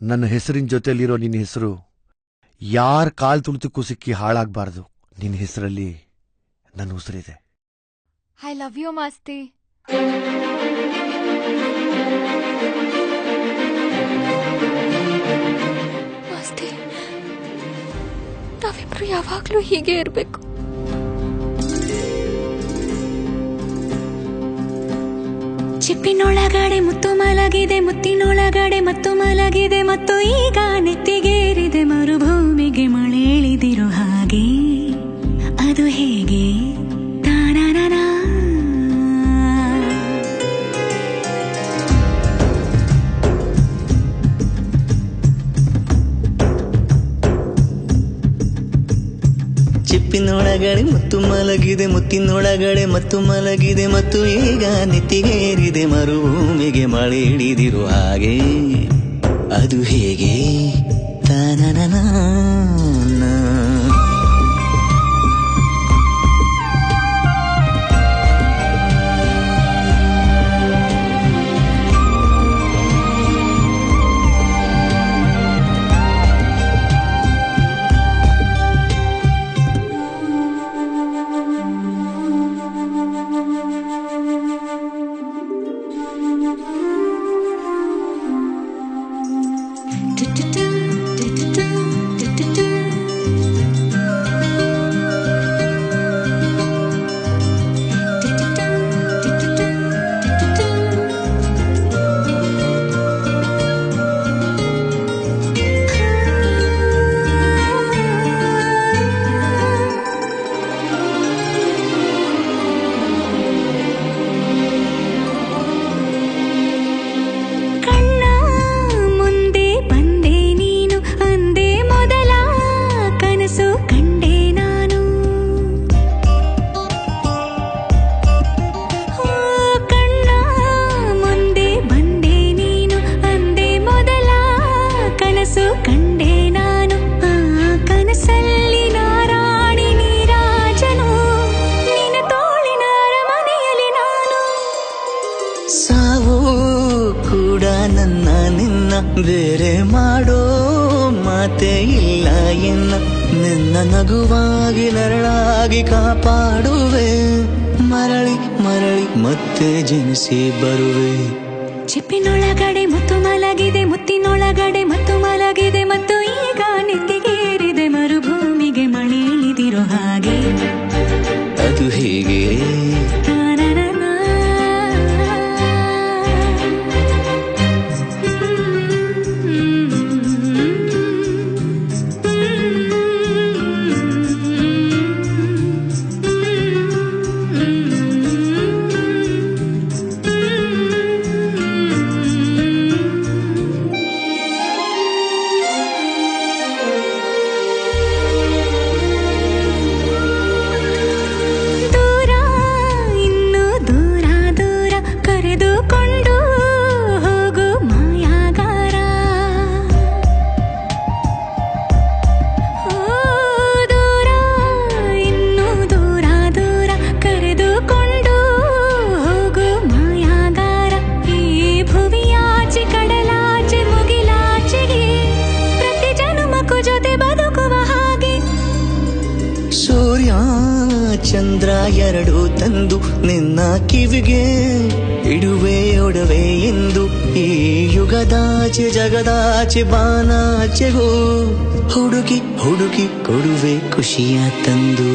ನನ್ನ ಹೆಸರಿನ ಜೊತೆಲಿರೋ ನಿನ್ನ ಹೆಸರು ಯಾರ ಕಾಲ್ ತುಳಿತಕ್ಕೂ ಸಿಕ್ಕಿ ಹಾಳಾಗಬಾರ್ದು. ನಿನ್ನ ಹೆಸರಲ್ಲಿ ನನ್ನ ಉಸಿರಿದೆ. I love you Masti. Masti, ನಾವಿಬ್ರು ಯಾವಾಗ್ಲೂ ಹೀಗೆ ಇರ್ಬೇಕು. ಚಿಪ್ಪಿನೊಳಗಡೆ ಮುತ್ತು ಮಲಗಿದೆ, ಮುತ್ತಿನೊಳಗಡೆ ಮತ್ತು ಮಲಗಿದೆ, ಮತ್ತು ಈಗ ನೆತ್ತಿಗೇರಿದೆ ಮರುಭೂಮಿಗೆ ಮಳೆ ಇಳಿದಿರೋ ಹಾಗೆ. ಅದು ಹೇಗೆ? ತಾನನನ ಚಿಪ್ಪಿನೊಳಗಡೆ ಮುತ್ತು ಮಲಗಿದೆ, ಮುತ್ತಿನೊಳಗಡೆ ಮತ್ತು ಮಲಗಿದೆ, ಮತ್ತು ಈಗ ನೆತ್ತಿಗೇರಿದೆ ಮರುಭೂಮಿಗೆ ಮಳೆ ಹಿಡಿದಿರೋ ಹಾಗೆ. ಅದು ಹೇಗೆ? ತಾನನನ ನನ್ನ ನಿನ್ನ ಬೇರೆ ಮಾಡೋ ಮಾತೆ ಇಲ್ಲ ಎನ್ನ. ನಿನ್ನ ನಗುವಾಗಿ ನರಳಾಗಿ ಕಾಪಾಡುವೆ, ಮರಳಿ ಮರಳಿ ಮತ್ತೆ ಜನಿಸಿ ಬರುವೆ. ಚಿಪ್ಪಿನೊಳಗಡೆ ಮುತ್ತು ಮಲಗಿದೆ, ಮುತ್ತಿನೊಳಗಡೆ ಮತ್ತು ಮಲಗಿದೆ, ಮತ್ತು ಈಗ ನೆತ್ತಿಗೇರಿದೆ ಮರುಭೂಮಿಗೆ ಮಳೆ ಇಳಿದಿರೋ ಹಾಗೆ. ಅದು ಹೇಗೆ? ಚಂದ್ರ ಎರಡು ತಂದು ನಿನ್ನ ಕಿವಿಗೆ ಇಡುವೆ ಒಡವೆ ಎಂದು. ಈ ಯುಗದಾಚೆ ಜಗದಾಚೆ ಬಾನಾಚೆಗೂ ಹುಡುಕಿ ಹುಡುಕಿ ಕೊಡುವೆ ಖುಷಿಯ ತಂದು.